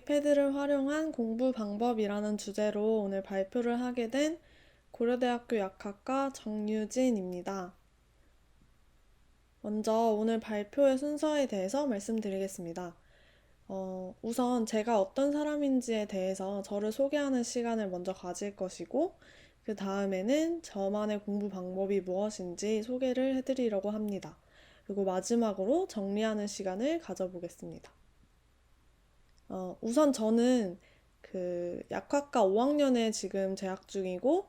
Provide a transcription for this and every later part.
아이패드를 활용한 공부 방법이라는 주제로 오늘 발표를 하게 된 고려대학교 약학과 정유진입니다. 먼저 오늘 발표의 순서에 대해서 말씀드리겠습니다. 우선 제가 어떤 사람인지에 대해서 저를 소개하는 시간을 먼저 가질 것이고, 그 다음에는 저만의 공부 방법이 무엇인지 소개를 해드리려고 합니다. 그리고 마지막으로 정리하는 시간을 가져보겠습니다. 우선 저는 그 약학과 5학년에 지금 재학 중이고,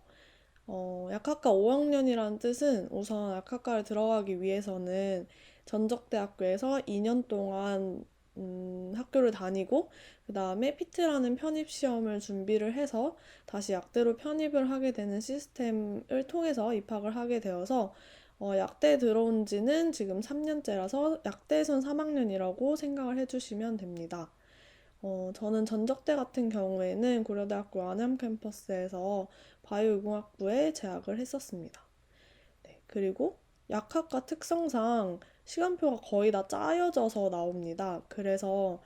약학과 5학년이라는 뜻은 우선 약학과를 들어가기 위해서는 전적대학교에서 2년 동안 학교를 다니고 그 다음에 피트라는 편입시험을 준비를 해서 다시 약대로 편입을 하게 되는 시스템을 통해서 입학을 하게 되어서 약대에 들어온 지는 지금 3년째라서 약대에선 3학년이라고 생각을 해주시면 됩니다. 저는 전적대 같은 경우에는 고려대학교 안암 캠퍼스에서 바이오유공학부에 재학을 했었습니다. 네, 그리고 약학과 특성상 시간표가 거의 다 짜여져서 나옵니다. 그래서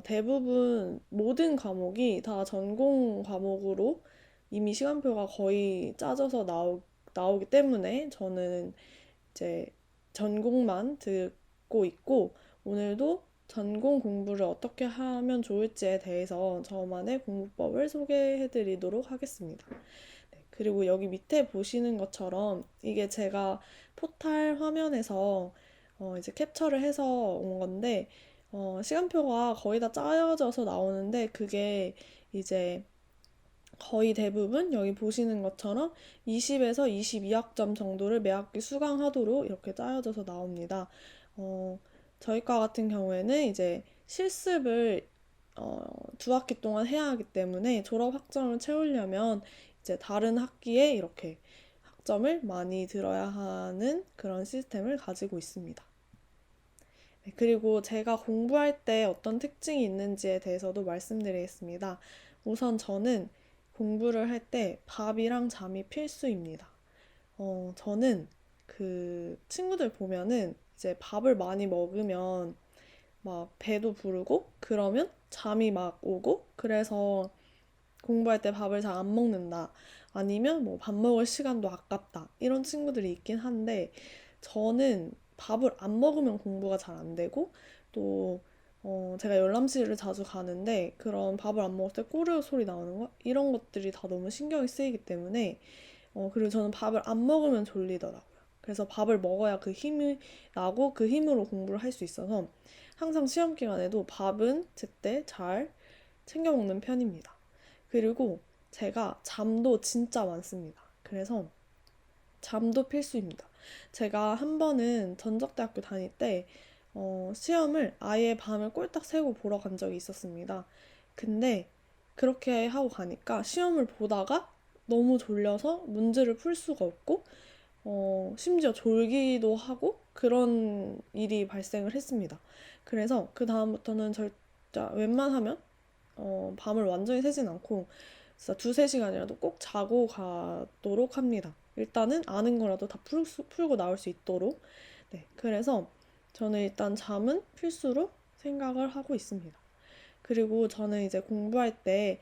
대부분 모든 과목이 다 전공 과목으로 이미 시간표가 거의 짜져서 나오기 때문에 저는 이제 전공만 듣고 있고 오늘도 전공 공부를 어떻게 하면 좋을지에 대해서 저만의 공부법을 소개해 드리도록 하겠습니다. 네, 그리고 여기 밑에 보시는 것처럼 이게 제가 포탈 화면에서 이제 캡처를 해서 온 건데 시간표가 거의 다 짜여져서 나오는데 그게 이제 거의 대부분 여기 보시는 것처럼 20에서 22학점 정도를 매 학기 수강하도록 이렇게 짜여져서 나옵니다. 저희과 같은 경우에는 이제 실습을 두 학기 동안 해야 하기 때문에 졸업 학점을 채우려면 이제 다른 학기에 이렇게 학점을 많이 들어야 하는 그런 시스템을 가지고 있습니다. 네, 그리고 제가 공부할 때 어떤 특징이 있는지에 대해서도 말씀드리겠습니다. 우선 저는 공부를 할 때 밥이랑 잠이 필수입니다. 저는 그 친구들 보면은 이제 밥을 많이 먹으면 막 배도 부르고 그러면 잠이 막 오고 그래서 공부할 때 밥을 잘 안 먹는다. 아니면 뭐 밥 먹을 시간도 아깝다. 이런 친구들이 있긴 한데 저는 밥을 안 먹으면 공부가 잘 안 되고 또 제가 열람실을 자주 가는데 그런 밥을 안 먹을 때 꼬르륵 소리 나오는 거 이런 것들이 다 너무 신경이 쓰이기 때문에 그리고 저는 밥을 안 먹으면 졸리더라고요. 그래서 밥을 먹어야 그 힘이 나고 그 힘으로 공부를 할 수 있어서 항상 시험 기간에도 밥은 제때 잘 챙겨 먹는 편입니다. 그리고 제가 잠도 진짜 많습니다. 그래서 잠도 필수입니다. 제가 한 번은 전적대학교 다닐 때 시험을 아예 밤을 꼴딱 새고 보러 간 적이 있었습니다. 근데 그렇게 하고 가니까 시험을 보다가 너무 졸려서 문제를 풀 수가 없고 심지어 졸기도 하고 그런 일이 발생을 했습니다. 그래서 그 다음부터는 진짜 웬만하면 밤을 완전히 새진 않고 진짜 두세 시간이라도 꼭 자고 가도록 합니다. 일단은 아는 거라도 다 풀고 나올 수 있도록. 네, 그래서 저는 일단 잠은 필수로 생각을 하고 있습니다. 그리고 저는 이제 공부할 때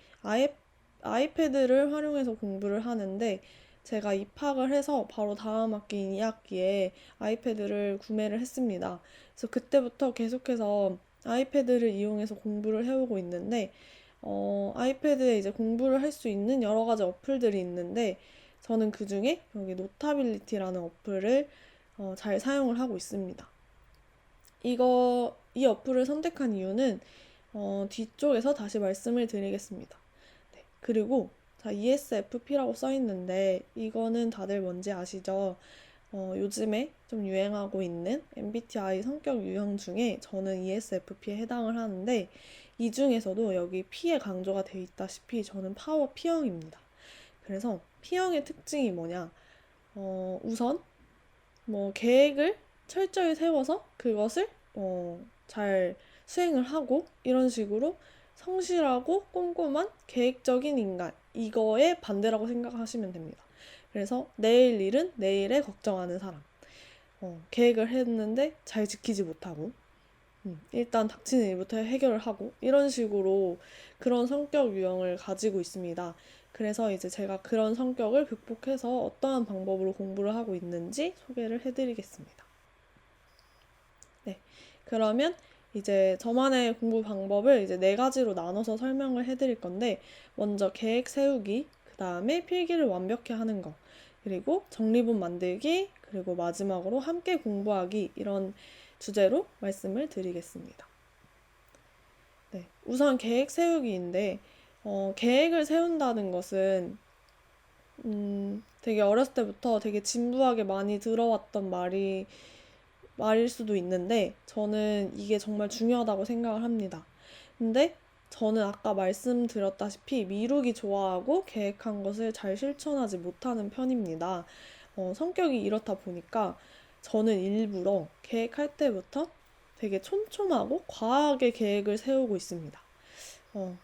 아이패드를 활용해서 공부를 하는데 제가 입학을 해서 바로 다음 학기인 2학기에 아이패드를 구매를 했습니다. 그래서 그때부터 계속해서 아이패드를 이용해서 공부를 해오고 있는데 아이패드에 이제 공부를 할 수 있는 여러 가지 어플들이 있는데 저는 그 중에 여기 노타빌리티라는 어플을 잘 사용을 하고 있습니다. 이 어플을 선택한 이유는 뒤쪽에서 다시 말씀을 드리겠습니다. 네, 그리고 자, ESFP라고 써 있는데 이거는 다들 뭔지 아시죠? 요즘에 좀 유행하고 있는 MBTI 성격 유형 중에 저는 ESFP에 해당을 하는데 이 중에서도 여기 P에 강조가 되어 있다시피 저는 파워 P형입니다. 그래서 P형의 특징이 뭐냐? 우선 뭐 계획을 철저히 세워서 그것을 잘 수행을 하고 이런 식으로 성실하고 꼼꼼한 계획적인 인간 이거의 반대라고 생각하시면 됩니다. 그래서 내일 일은 내일에 걱정하는 사람 계획을 했는데 잘 지키지 못하고 일단 닥치는 일부터 해결을 하고 이런 식으로 그런 성격 유형을 가지고 있습니다. 그래서 이제 제가 그런 성격을 극복해서 어떠한 방법으로 공부를 하고 있는지 소개를 해드리겠습니다. 네. 그러면 이제 저만의 공부 방법을 이제 네 가지로 나눠서 설명을 해드릴 건데, 먼저 계획 세우기, 그 다음에 필기를 완벽히 하는 거, 그리고 정리본 만들기, 그리고 마지막으로 함께 공부하기, 이런 주제로 말씀을 드리겠습니다. 네. 우선 계획 세우기인데, 계획을 세운다는 것은, 되게 어렸을 때부터 되게 진부하게 많이 들어왔던 말일 수도 있는데 저는 이게 정말 중요하다고 생각을 합니다. 근데 저는 아까 말씀드렸다시피 미루기 좋아하고 계획한 것을 잘 실천하지 못하는 편입니다. 성격이 이렇다 보니까 저는 일부러 계획할 때부터 되게 촘촘하고 과하게 계획을 세우고 있습니다.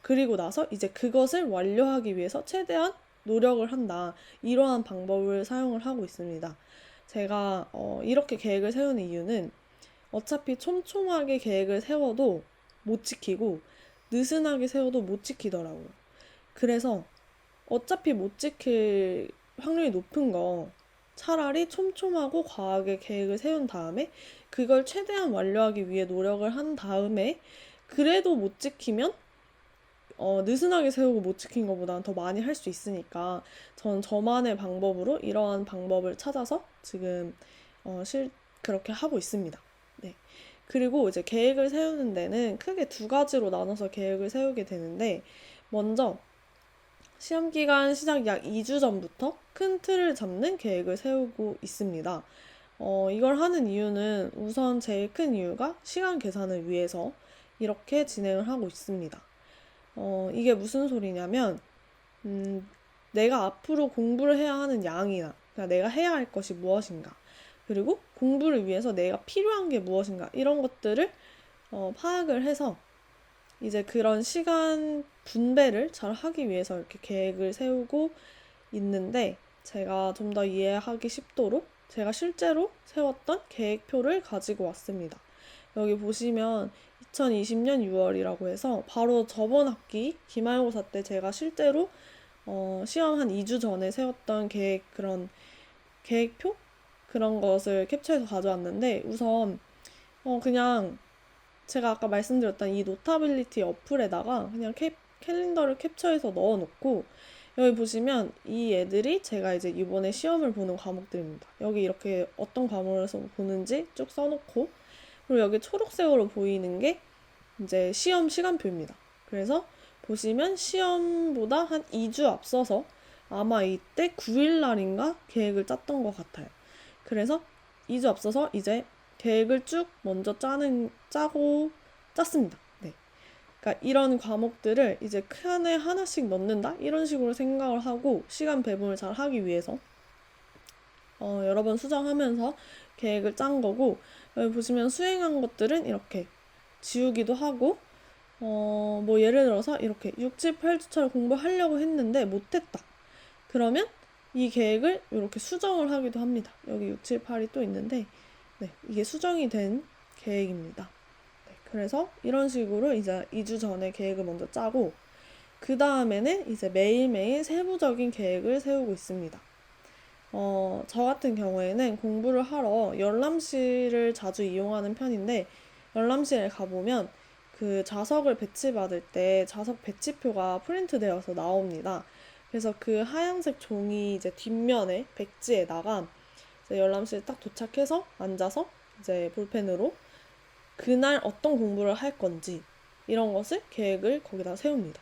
그리고 나서 이제 그것을 완료하기 위해서 최대한 노력을 한다. 이러한 방법을 사용을 하고 있습니다. 제가 이렇게 계획을 세우는 이유는 어차피 촘촘하게 계획을 세워도 못 지키고 느슨하게 세워도 못 지키더라고요. 그래서 어차피 못 지킬 확률이 높은 거 차라리 촘촘하고 과하게 계획을 세운 다음에 그걸 최대한 완료하기 위해 노력을 한 다음에 그래도 못 지키면 느슨하게 세우고 못 지킨 것보다는 더 많이 할 수 있으니까 전 저만의 방법으로 이러한 방법을 찾아서 지금 그렇게 하고 있습니다. 네. 그리고 이제 계획을 세우는 데는 크게 두 가지로 나눠서 계획을 세우게 되는데, 먼저 시험 기간 시작 약 2주 전부터 큰 틀을 잡는 계획을 세우고 있습니다. 이걸 하는 이유는 우선 제일 큰 이유가 시간 계산을 위해서 이렇게 진행을 하고 있습니다. 이게 무슨 소리냐면, 내가 앞으로 공부를 해야 하는 양이나, 그러니까 내가 해야 할 것이 무엇인가, 그리고 공부를 위해서 내가 필요한 게 무엇인가, 이런 것들을 파악을 해서 이제 그런 시간 분배를 잘 하기 위해서 이렇게 계획을 세우고 있는데, 제가 좀 더 이해하기 쉽도록 제가 실제로 세웠던 계획표를 가지고 왔습니다. 여기 보시면 2020년 6월이라고 해서 바로 저번 학기 기말고사 때 제가 실제로 시험 한 2주 전에 세웠던 그런 계획표? 그런 것을 캡처해서 가져왔는데, 우선 그냥 제가 아까 말씀드렸던 이 노타빌리티 어플에다가 그냥 캘린더를 캡처해서 넣어놓고, 여기 보시면 이 애들이 제가 이제 이번에 시험을 보는 과목들입니다. 여기 이렇게 어떤 과목에서 보는지 쭉 써놓고, 그리고 여기 초록색으로 보이는 게 이제 시험 시간표입니다. 그래서 보시면 시험보다 한 2주 앞서서 아마 이때 9일 날인가 계획을 짰던 것 같아요. 그래서 2주 앞서서 이제 계획을 쭉 먼저 짰습니다. 네. 그러니까 이런 과목들을 이제 칸에 하나씩 넣는다? 이런 식으로 생각을 하고 시간 배분을 잘 하기 위해서 여러 번 수정하면서 계획을 짠 거고, 여기 보시면 수행한 것들은 이렇게 지우기도 하고, 뭐 예를 들어서 이렇게 6, 7, 8주차를 공부하려고 했는데 못했다. 그러면 이 계획을 이렇게 수정을 하기도 합니다. 여기 6, 7, 8이 또 있는데, 네, 이게 수정이 된 계획입니다. 네, 그래서 이런 식으로 이제 2주 전에 계획을 먼저 짜고, 그 다음에는 이제 매일매일 세부적인 계획을 세우고 있습니다. 저 같은 경우에는 공부를 하러 열람실을 자주 이용하는 편인데, 열람실에 가보면 그 자석을 배치받을 때 자석 배치표가 프린트되어서 나옵니다. 그래서 그 하얀색 종이 이제 뒷면에 백지에다가 이제 열람실 딱 도착해서 앉아서 이제 볼펜으로 그날 어떤 공부를 할 건지 이런 것을 계획을 거기다 세웁니다.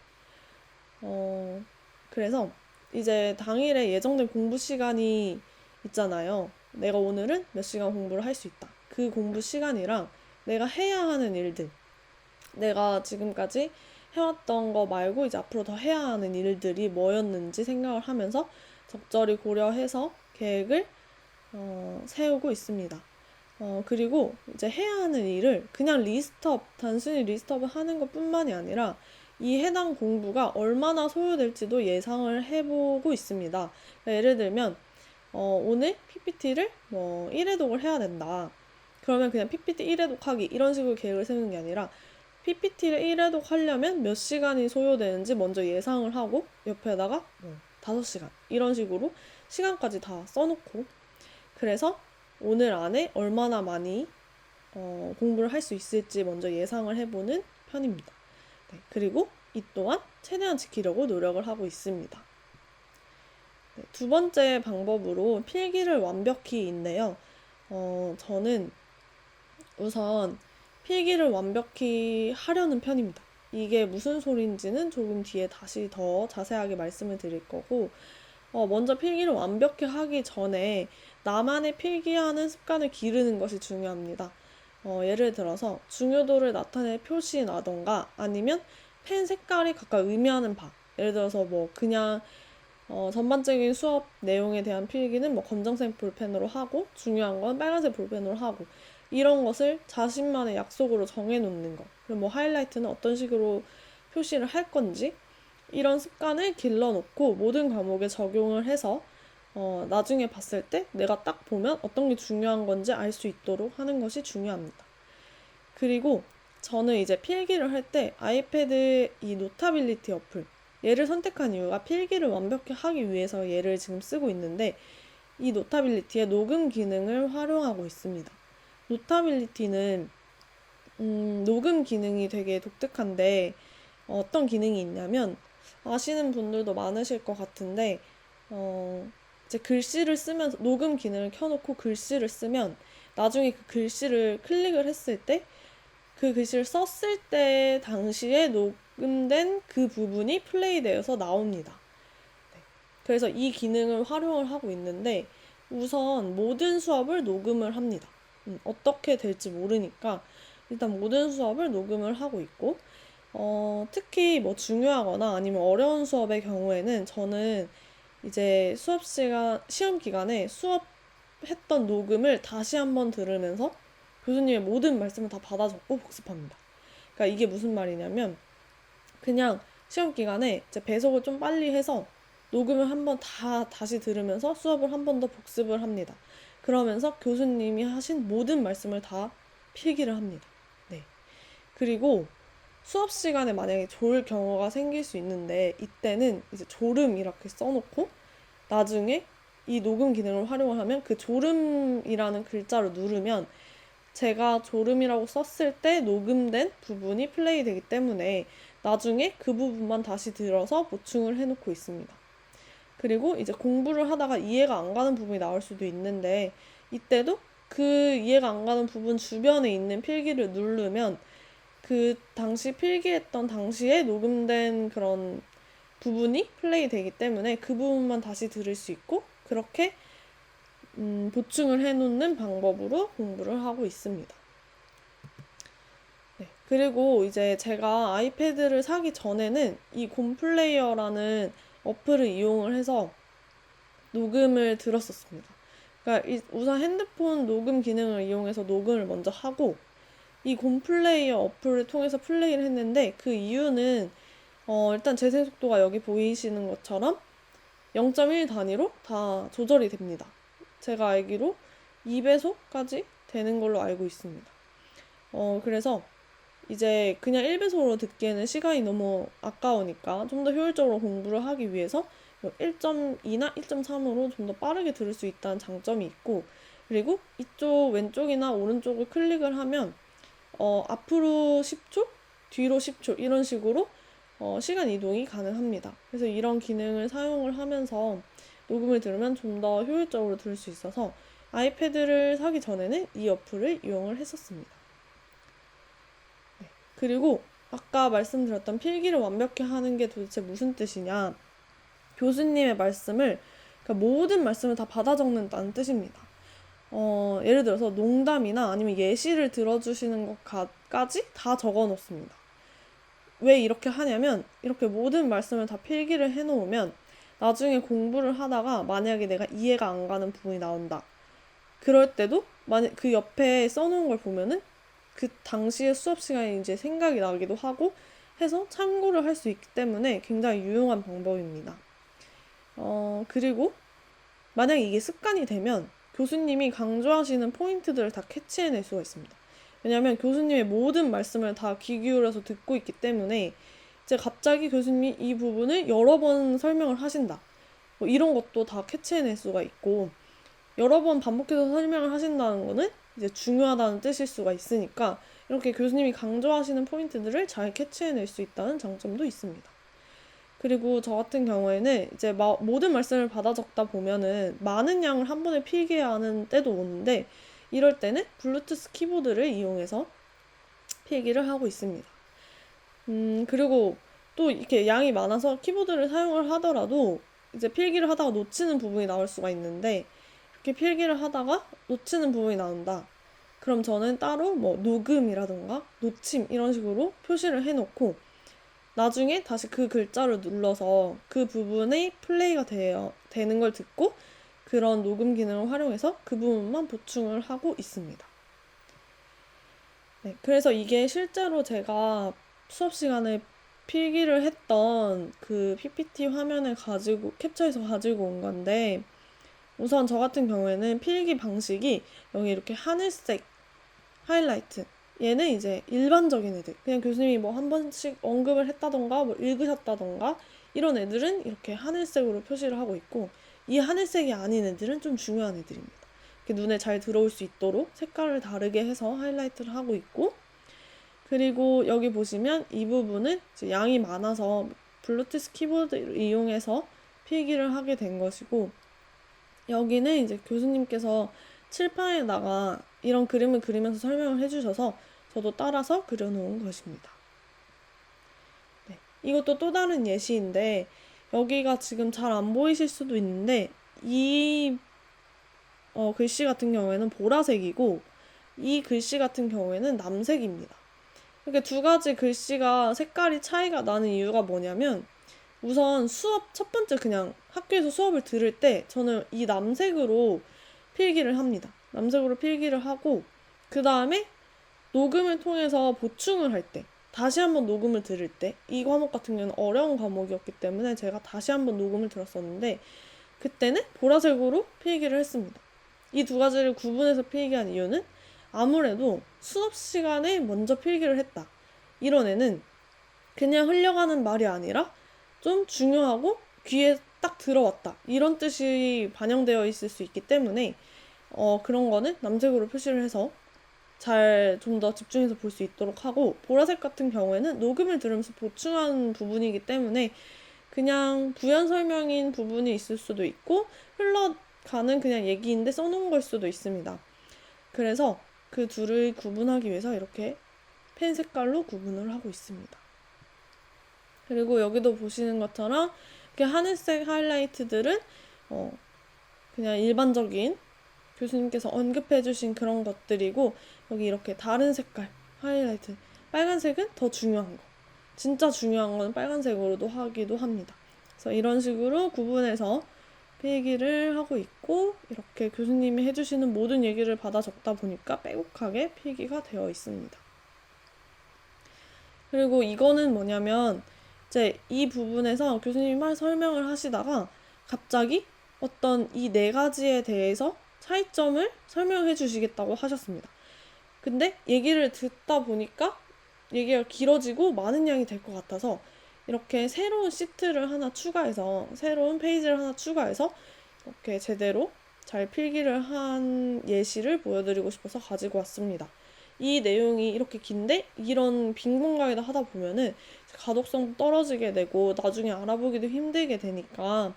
그래서 이제 당일에 예정된 공부 시간이 있잖아요. 내가 오늘은 몇 시간 공부를 할 수 있다. 그 공부 시간이랑 내가 해야 하는 일들, 내가 지금까지 해왔던 거 말고 이제 앞으로 더 해야 하는 일들이 뭐였는지 생각을 하면서 적절히 고려해서 계획을 세우고 있습니다. 그리고 이제 해야 하는 일을 그냥 단순히 리스트업을 하는 것 뿐만이 아니라 이 해당 공부가 얼마나 소요될지도 예상을 해보고 있습니다. 그러니까 예를 들면, 오늘 PPT를 뭐 1회독을 해야 된다. 그러면 그냥 PPT 1회독 하기 이런 식으로 계획을 세우는 게 아니라 PPT를 1회독 하려면 몇 시간이 소요되는지 먼저 예상을 하고 옆에다가 5시간 이런 식으로 시간까지 다 써놓고 그래서 오늘 안에 얼마나 많이 공부를 할 수 있을지 먼저 예상을 해보는 편입니다. 네, 그리고 이 또한 최대한 지키려고 노력을 하고 있습니다. 네, 두 번째 방법으로 필기를 완벽히인데요. 저는 우선 필기를 완벽히 하려는 편입니다. 이게 무슨 소리인지는 조금 뒤에 다시 더 자세하게 말씀을 드릴 거고, 먼저 필기를 완벽히 하기 전에 나만의 필기하는 습관을 기르는 것이 중요합니다. 예를 들어서 중요도를 나타낼 표시나던가 아니면 펜 색깔이 각각 의미하는 바. 예를 들어서 뭐 그냥 전반적인 수업 내용에 대한 필기는 뭐 검정색 볼펜으로 하고 중요한 건 빨간색 볼펜으로 하고 이런 것을 자신만의 약속으로 정해놓는 거. 그리고 뭐 하이라이트는 어떤 식으로 표시를 할 건지 이런 습관을 길러놓고 모든 과목에 적용을 해서 나중에 봤을 때 내가 딱 보면 어떤 게 중요한 건지 알 수 있도록 하는 것이 중요합니다. 그리고 저는 이제 필기를 할 때 아이패드 이 노타빌리티 어플 얘를 선택한 이유가 필기를 완벽히 하기 위해서 얘를 지금 쓰고 있는데 이 노타빌리티의 녹음 기능을 활용하고 있습니다. 노타빌리티는 녹음 기능이 되게 독특한데 어떤 기능이 있냐면 아시는 분들도 많으실 것 같은데 이제 글씨를 쓰면서 녹음 기능을 켜놓고 글씨를 쓰면 나중에 그 글씨를 클릭을 했을 때 그 글씨를 썼을 때 당시에 녹음된 그 부분이 플레이되어서 나옵니다. 네. 그래서 이 기능을 활용을 하고 있는데 우선 모든 수업을 녹음을 합니다. 어떻게 될지 모르니까 일단 모든 수업을 녹음을 하고 있고 특히 뭐 중요하거나 아니면 어려운 수업의 경우에는 저는 이제 수업 시간, 시험 기간에 수업했던 녹음을 다시 한번 들으면서 교수님의 모든 말씀을 다 받아 적고 복습합니다. 그러니까 이게 무슨 말이냐면 그냥 시험 기간에 이제 배속을 좀 빨리 해서 녹음을 한번 다시 들으면서 수업을 한 번 더 복습을 합니다. 그러면서 교수님이 하신 모든 말씀을 다 필기를 합니다. 네. 그리고 수업 시간에 만약에 졸 경우가 생길 수 있는데 이때는 이제 졸음 이렇게 써놓고 나중에 이 녹음 기능을 활용을 하면 그 졸음이라는 글자를 누르면 제가 졸음이라고 썼을 때 녹음된 부분이 플레이 되기 때문에 나중에 그 부분만 다시 들어서 보충을 해놓고 있습니다. 그리고 이제 공부를 하다가 이해가 안 가는 부분이 나올 수도 있는데 이때도 그 이해가 안 가는 부분 주변에 있는 필기를 누르면 그 당시 필기했던 당시에 녹음된 그런 부분이 플레이 되기 때문에 그 부분만 다시 들을 수 있고 그렇게 보충을 해놓는 방법으로 공부를 하고 있습니다. 네, 그리고 이제 제가 아이패드를 사기 전에는 이 곰플레이어라는 어플을 이용을 해서 녹음을 들었었습니다. 그러니까 우선 핸드폰 녹음 기능을 이용해서 녹음을 먼저 하고 이 곰플레이어 어플을 통해서 플레이를 했는데 그 이유는 일단 재생 속도가 여기 보이시는 것처럼 0.1 단위로 다 조절이 됩니다. 제가 알기로 2배속까지 되는 걸로 알고 있습니다. 그래서 이제 그냥 1배속으로 듣기에는 시간이 너무 아까우니까 좀 더 효율적으로 공부를 하기 위해서 1.2나 1.3으로 좀 더 빠르게 들을 수 있다는 장점이 있고 그리고 이쪽 왼쪽이나 오른쪽을 클릭을 하면 앞으로 10초, 뒤로 10초 이런 식으로 시간 이동이 가능합니다. 그래서 이런 기능을 사용을 하면서 녹음을 들으면 좀 더 효율적으로 들을 수 있어서 아이패드를 사기 전에는 이 어플을 이용을 했었습니다. 네. 그리고 아까 말씀드렸던 필기를 완벽히 하는 게 도대체 무슨 뜻이냐? 교수님의 말씀을 그러니까 모든 말씀을 다 받아 적는다는 뜻입니다. 예를 들어서 농담이나 아니면 예시를 들어주시는 것까지 다 적어 놓습니다. 왜 이렇게 하냐면 이렇게 모든 말씀을 다 필기를 해놓으면 나중에 공부를 하다가 만약에 내가 이해가 안 가는 부분이 나온다. 그럴 때도 만약 그 옆에 써놓은 걸 보면은 그 당시의 수업 시간이 이제 생각이 나기도 하고 해서 참고를 할 수 있기 때문에 굉장히 유용한 방법입니다. 그리고 만약에 이게 습관이 되면 교수님이 강조하시는 포인트들을 다 캐치해낼 수가 있습니다. 왜냐하면 교수님의 모든 말씀을 다 귀 기울여서 듣고 있기 때문에 이제 갑자기 교수님이 이 부분을 여러 번 설명을 하신다. 뭐 이런 것도 다 캐치해낼 수가 있고, 여러 번 반복해서 설명을 하신다는 거는 이제 중요하다는 뜻일 수가 있으니까 이렇게 교수님이 강조하시는 포인트들을 잘 캐치해낼 수 있다는 장점도 있습니다. 그리고 저 같은 경우에는 이제 모든 말씀을 받아 적다 보면은 많은 양을 한 번에 필기해야 하는 때도 오는데, 이럴 때는 블루투스 키보드를 이용해서 필기를 하고 있습니다. 그리고 또 이렇게 양이 많아서 키보드를 사용을 하더라도 이제 필기를 하다가 놓치는 부분이 나올 수가 있는데, 이렇게 필기를 하다가 놓치는 부분이 나온다. 그럼 저는 따로 뭐 녹음이라던가 놓침 이런 식으로 표시를 해놓고 나중에 다시 그 글자를 눌러서 그 부분의 플레이가 되는 걸 듣고 그런 녹음 기능을 활용해서 그 부분만 보충을 하고 있습니다. 네, 그래서 이게 실제로 제가 수업 시간에 필기를 했던 그 PPT 화면을 캡처해서 가지고 온 건데, 우선 저 같은 경우에는 필기 방식이 여기 이렇게 하늘색 하이라이트, 얘는 이제 일반적인 애들, 그냥 교수님이 뭐 한 번씩 언급을 했다던가 뭐 읽으셨다던가 이런 애들은 이렇게 하늘색으로 표시를 하고 있고, 이 하늘색이 아닌 애들은 좀 중요한 애들입니다. 이렇게 눈에 잘 들어올 수 있도록 색깔을 다르게 해서 하이라이트를 하고 있고, 그리고 여기 보시면 이 부분은 이제 양이 많아서 블루투스 키보드를 이용해서 필기를 하게 된 것이고, 여기는 이제 교수님께서 칠판에다가 이런 그림을 그리면서 설명을 해주셔서 저도 따라서 그려놓은 것입니다. 네, 이것도 또 다른 예시인데, 여기가 지금 잘 안 보이실 수도 있는데 이 글씨 같은 경우에는 보라색이고 이 글씨 같은 경우에는 남색입니다. 이렇게 두 가지 글씨가 색깔이 차이가 나는 이유가 뭐냐면, 우선 첫 번째 그냥 학교에서 수업을 들을 때 저는 이 남색으로 필기를 합니다. 남색으로 필기를 하고, 그 다음에 녹음을 통해서 보충을 할 때, 다시 한번 녹음을 들을 때, 이 과목 같은 경우는 어려운 과목이었기 때문에 제가 다시 한번 녹음을 들었었는데, 그때는 보라색으로 필기를 했습니다. 이 두 가지를 구분해서 필기한 이유는 아무래도 수업 시간에 먼저 필기를 했다, 이런 애는 그냥 흘려가는 말이 아니라 좀 중요하고 귀에 딱 들어왔다, 이런 뜻이 반영되어 있을 수 있기 때문에 그런 거는 남색으로 표시를 해서 좀 더 집중해서 볼 수 있도록 하고, 보라색 같은 경우에는 녹음을 들으면서 보충한 부분이기 때문에 그냥 부연 설명인 부분이 있을 수도 있고 흘러가는 그냥 얘기인데 써놓은 걸 수도 있습니다. 그래서 그 둘을 구분하기 위해서 이렇게 펜 색깔로 구분을 하고 있습니다. 그리고 여기도 보시는 것처럼 이렇게 하늘색 하이라이트들은 그냥 일반적인 교수님께서 언급해주신 그런 것들이고, 여기 이렇게 다른 색깔 하이라이트, 빨간색은 더 중요한 거, 진짜 중요한 건 빨간색으로도 하기도 합니다. 그래서 이런 식으로 구분해서 필기를 하고 있고, 이렇게 교수님이 해주시는 모든 얘기를 받아 적다 보니까 빼곡하게 필기가 되어 있습니다. 그리고 이거는 뭐냐면, 이제 이 부분에서 교수님이 막 설명을 하시다가 갑자기 어떤 이 네 가지에 대해서 차이점을 설명해 주시겠다고 하셨습니다. 근데 얘기를 듣다 보니까 얘기가 길어지고 많은 양이 될 것 같아서 이렇게 새로운 시트를 하나 추가해서, 새로운 페이지를 하나 추가해서 이렇게 제대로 잘 필기를 한 예시를 보여드리고 싶어서 가지고 왔습니다. 이 내용이 이렇게 긴데 이런 빈 공간에다 하다 보면은 가독성도 떨어지게 되고 나중에 알아보기도 힘들게 되니까,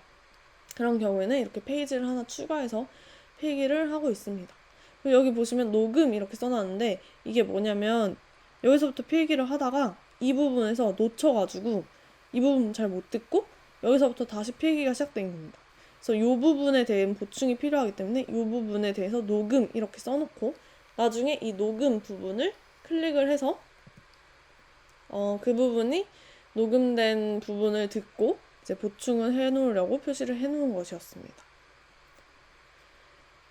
그런 경우에는 이렇게 페이지를 하나 추가해서 필기를 하고 있습니다. 그리고 여기 보시면 녹음 이렇게 써놨는데, 이게 뭐냐면 여기서부터 필기를 하다가 이 부분에서 놓쳐가지고 이 부분 잘 못 듣고 여기서부터 다시 필기가 시작된 겁니다. 그래서 이 부분에 대한 보충이 필요하기 때문에 이 부분에 대해서 녹음 이렇게 써놓고 나중에 이 녹음 부분을 클릭을 해서 그 부분이 녹음된 부분을 듣고 이제 보충을 해놓으려고 표시를 해놓은 것이었습니다.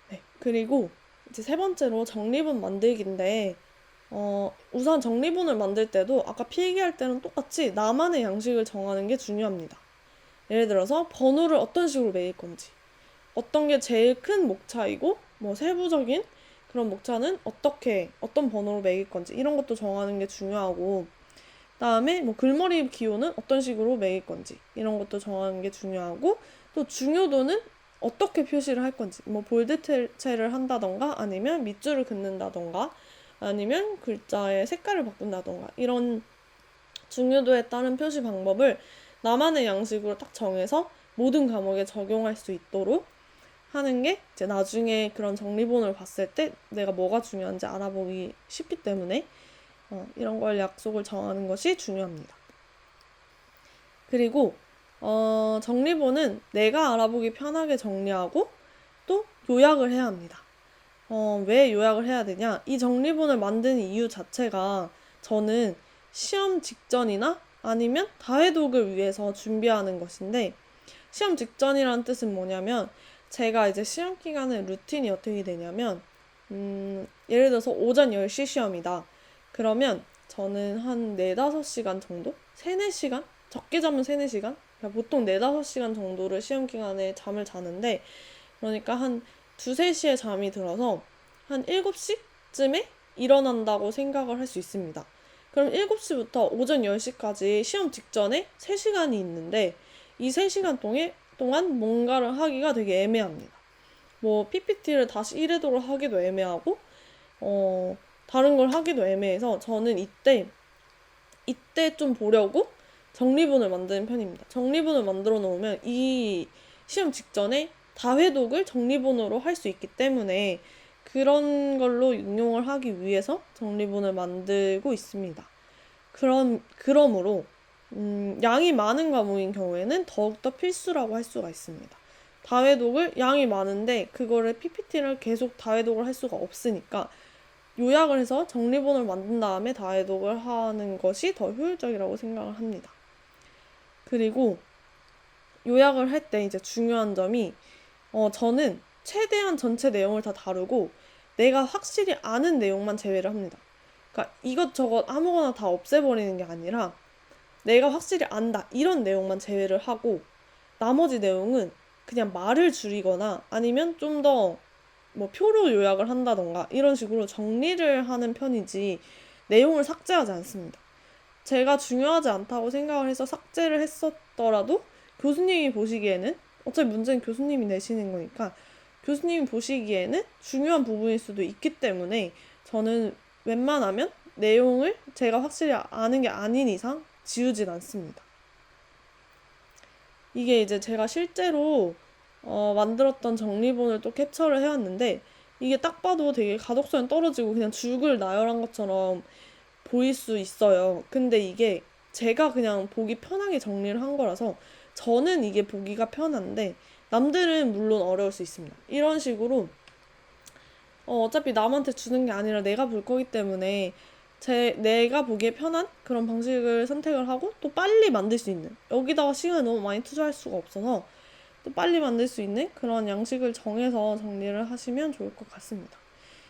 네, 그리고 이제 세 번째로 정리본 만들기인데, 우선 정리본을 만들 때도 아까 필기할 때는 똑같이 나만의 양식을 정하는 게 중요합니다. 예를 들어서 번호를 어떤 식으로 매일 건지, 어떤 게 제일 큰 목차이고 뭐 세부적인 그런 목차는 어떤 번호로 매길 건지 이런 것도 정하는 게 중요하고, 그다음에 뭐 글머리 기호는 어떤 식으로 매길 건지 이런 것도 정하는 게 중요하고, 또 중요도는 어떻게 표시를 할 건지, 뭐 볼드체를 한다던가 아니면 밑줄을 긋는다던가 아니면 글자의 색깔을 바꾼다던가 이런 중요도에 따른 표시 방법을 나만의 양식으로 딱 정해서 모든 과목에 적용할 수 있도록 하는 게 이제 나중에 그런 정리본을 봤을 때 내가 뭐가 중요한지 알아보기 쉽기 때문에 이런 걸 약속을 정하는 것이 중요합니다. 그리고 정리본은 내가 알아보기 편하게 정리하고 또 요약을 해야 합니다. 왜 요약을 해야 되냐? 이 정리본을 만드는 이유 자체가 저는 시험 직전이나 아니면 다해독을 위해서 준비하는 것인데, 시험 직전이라는 뜻은 뭐냐면 제가 이제 시험 기간에 루틴이 어떻게 되냐면 예를 들어서 오전 10시 시험이다. 그러면 저는 한 4, 5시간 정도? 3, 4시간? 적게 자면 3, 4시간? 그러니까 보통 4, 5시간 정도를 시험 기간에 잠을 자는데, 그러니까 한 2, 3시에 잠이 들어서 한 7시쯤에 일어난다고 생각을 할 수 있습니다. 그럼 7시부터 오전 10시까지 시험 직전에 3시간이 있는데, 이 3시간 동안 뭔가를 하기가 되게 애매합니다. 뭐 PPT를 다시 1회독을 하기도 애매하고 다른 걸 하기도 애매해서 저는 이때 좀 보려고 정리본을 만드는 편입니다. 정리본을 만들어 놓으면 이 시험 직전에 다회독을 정리본으로 할 수 있기 때문에 그런 걸로 응용을 하기 위해서 정리본을 만들고 있습니다. 그러므로 양이 많은 과목인 경우에는 더욱더 필수라고 할 수가 있습니다. 다회독을 양이 많은데 그거를 PPT를 계속 다회독을 할 수가 없으니까 요약을 해서 정리본을 만든 다음에 다해독을 하는 것이 더 효율적이라고 생각을 합니다. 그리고 요약을 할 때 이제 중요한 점이 저는 최대한 전체 내용을 다 다루고 내가 확실히 아는 내용만 제외를 합니다. 그러니까 이것저것 아무거나 다 없애버리는 게 아니라 내가 확실히 안다 이런 내용만 제외를 하고 나머지 내용은 그냥 말을 줄이거나 아니면 좀 더 뭐 표로 요약을 한다던가 이런 식으로 정리를 하는 편이지 내용을 삭제하지 않습니다. 제가 중요하지 않다고 생각을 해서 삭제를 했었더라도 교수님이 보시기에는, 어차피 문제는 교수님이 내시는 거니까 교수님이 보시기에는 중요한 부분일 수도 있기 때문에 저는 웬만하면 내용을 제가 확실히 아는 게 아닌 이상 지우진 않습니다. 이게 이제 제가 실제로 만들었던 정리본을 또 캡처를 해왔는데, 이게 딱 봐도 되게 가독성이 떨어지고 그냥 줄글 나열한 것처럼 보일 수 있어요. 근데 이게 제가 그냥 보기 편하게 정리를 한 거라서 저는 이게 보기가 편한데 남들은 물론 어려울 수 있습니다. 이런 식으로 어차피 남한테 주는 게 아니라 내가 볼 거기 때문에 내가 보기에 편한 그런 방식을 선택을 하고 또 빨리 만들 수 있는, 여기다가 시간을 너무 많이 투자할 수가 없어서 또 빨리 만들 수 있는 그런 양식을 정해서 정리를 하시면 좋을 것 같습니다.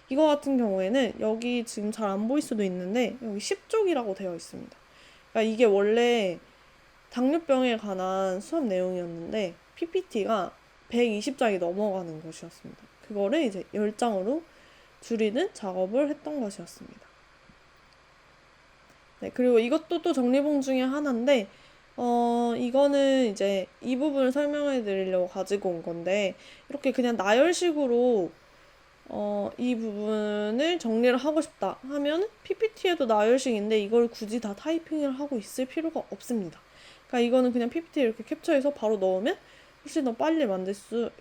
이거 같은 경우에는 여기 지금 잘 안 보일 수도 있는데 여기 10쪽이라고 되어 있습니다. 그러니까 이게 원래 당뇨병에 관한 수업 내용이었는데 PPT가 120장이 넘어가는 것이었습니다. 그거를 이제 10장으로 줄이는 작업을 했던 것이었습니다. 네, 그리고 이것도 또 정리본 중에 하나인데 이거는 이제 이 부분을 설명해 드리려고 가지고 온 건데, 이렇게 그냥 나열식으로 이 부분을 정리를 하고 싶다 하면 PPT에도 나열식인데 이걸 굳이 다 타이핑을 하고 있을 필요가 없습니다. 그러니까 이거는 그냥 PPT에 이렇게 캡처해서 바로 넣으면 훨씬 더 빨리 만들 수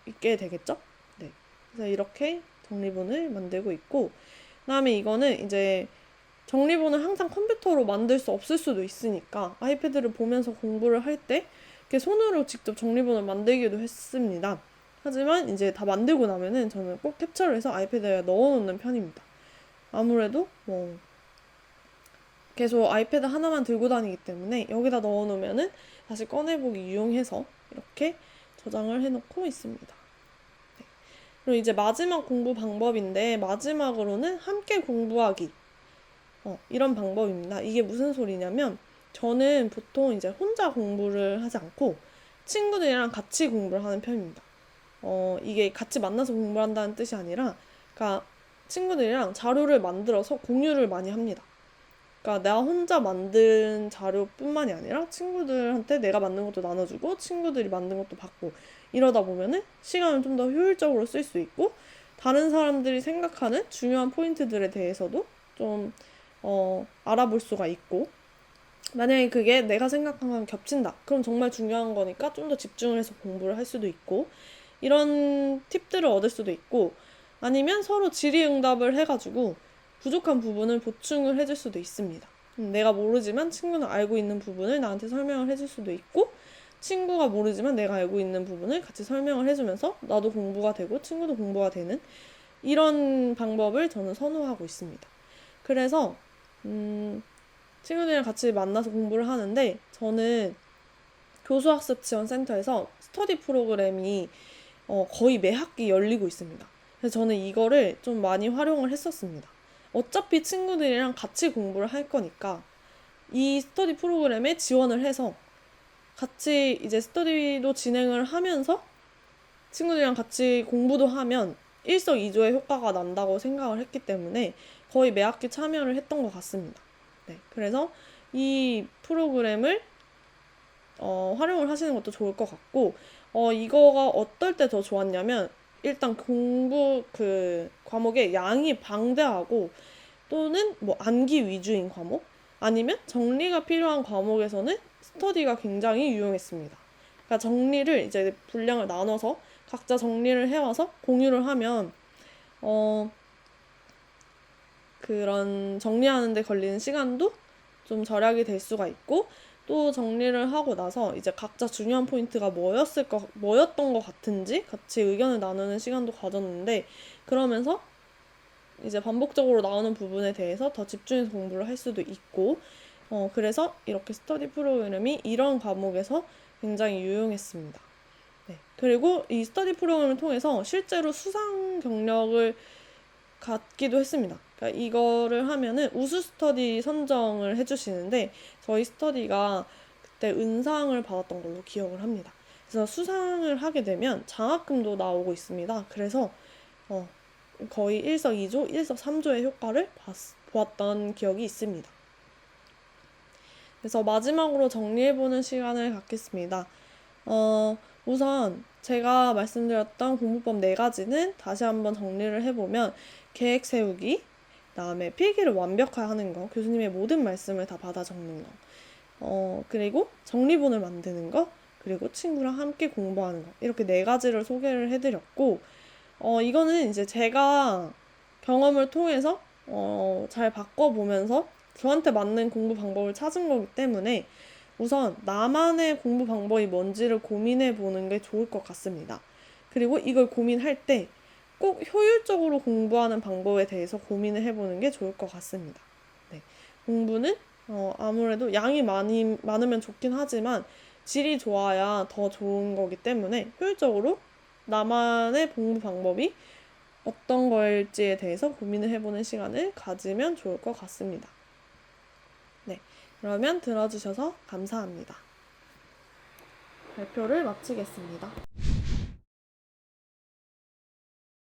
있게 되겠죠? 네. 그래서 이렇게 정리본을 만들고 있고, 그다음에 이거는 이제 정리본을 항상 컴퓨터로 만들 수 없을 수도 있으니까 아이패드를 보면서 공부를 할 때 이렇게 손으로 직접 정리본을 만들기도 했습니다. 하지만 이제 다 만들고 나면은 저는 꼭 캡처를 해서 아이패드에 넣어놓는 편입니다. 아무래도 뭐 계속 아이패드 하나만 들고 다니기 때문에 여기다 넣어놓으면은 다시 꺼내보기 유용해서 이렇게 저장을 해놓고 있습니다. 네. 그리고 이제 마지막 공부 방법인데, 마지막으로는 함께 공부하기. 이런 방법입니다. 이게 무슨 소리냐면 저는 보통 이제 혼자 공부를 하지 않고 친구들이랑 같이 공부를 하는 편입니다. 이게 같이 만나서 공부를 한다는 뜻이 아니라, 그러니까 친구들이랑 자료를 만들어서 공유를 많이 합니다. 그러니까 내가 혼자 만든 자료뿐만이 아니라 친구들한테 내가 만든 것도 나눠주고 친구들이 만든 것도 받고 이러다 보면은 시간을 좀 더 효율적으로 쓸 수 있고 다른 사람들이 생각하는 중요한 포인트들에 대해서도 좀 알아볼 수가 있고 만약에 그게 내가 생각한 거랑 겹친다. 그럼 정말 중요한 거니까 좀 더 집중을 해서 공부를 할 수도 있고 이런 팁들을 얻을 수도 있고 아니면 서로 질의응답을 해가지고 부족한 부분을 보충을 해줄 수도 있습니다. 내가 모르지만 친구는 알고 있는 부분을 나한테 설명을 해줄 수도 있고 친구가 모르지만 내가 알고 있는 부분을 같이 설명을 해주면서 나도 공부가 되고 친구도 공부가 되는 이런 방법을 저는 선호하고 있습니다. 그래서 친구들이랑 같이 만나서 공부를 하는데 저는 교수학습 지원센터에서 스터디 프로그램이 거의 매 학기 열리고 있습니다. 그래서 저는 이거를 좀 많이 활용을 했었습니다. 어차피 친구들이랑 같이 공부를 할 거니까 이 스터디 프로그램에 지원을 해서 같이 이제 스터디도 진행을 하면서 친구들이랑 같이 공부도 하면 일석이조의 효과가 난다고 생각을 했기 때문에 거의 매 학기 참여를 했던 것 같습니다. 네, 그래서 이 프로그램을 활용을 하시는 것도 좋을 것 같고 이거가 어떨 때 더 좋았냐면 일단 공부 그 과목의 양이 방대하고 또는 뭐 암기 위주인 과목 아니면 정리가 필요한 과목에서는 스터디가 굉장히 유용했습니다. 그러니까 정리를 이제 분량을 나눠서 각자 정리를 해와서 공유를 하면 그런 정리하는 데 걸리는 시간도 좀 절약이 될 수가 있고 또 정리를 하고 나서 이제 각자 중요한 포인트가 뭐였던 것 같은지 같이 의견을 나누는 시간도 가졌는데 그러면서 이제 반복적으로 나오는 부분에 대해서 더 집중해서 공부를 할 수도 있고 그래서 이렇게 스터디 프로그램이 이런 과목에서 굉장히 유용했습니다. 네. 그리고 이 스터디 프로그램을 통해서 실제로 수상 경력을 갖기도 했습니다. 그러니까 이거를 하면은 우수 스터디 선정을 해주시는데 저희 스터디가 그때 은상을 받았던 걸로 기억을 합니다. 그래서 수상을 하게 되면 장학금도 나오고 있습니다. 그래서 거의 일석이조, 일석삼조의 효과를 보았던 기억이 있습니다. 그래서 마지막으로 정리해보는 시간을 갖겠습니다. 우선 제가 말씀드렸던 공부법 4가지는 다시 한번 정리를 해보면 계획 세우기, 그다음에 필기를 완벽화하는 거, 교수님의 모든 말씀을 다 받아 적는 거, 그리고 정리본을 만드는 거, 그리고 친구랑 함께 공부하는 거 이렇게 4가지를 소개를 해드렸고 이거는 이제 제가 경험을 통해서 잘 바꿔보면서 저한테 맞는 공부 방법을 찾은 거기 때문에 우선 나만의 공부 방법이 뭔지를 고민해 보는 게 좋을 것 같습니다. 그리고 이걸 고민할 때 꼭 효율적으로 공부하는 방법에 대해서 고민을 해보는 게 좋을 것 같습니다. 네. 공부는 아무래도 양이 많으면 좋긴 하지만 질이 좋아야 더 좋은 거기 때문에 효율적으로 나만의 공부 방법이 어떤 걸지에 대해서 고민을 해보는 시간을 가지면 좋을 것 같습니다. 네, 그러면 들어주셔서 감사합니다. 발표를 마치겠습니다.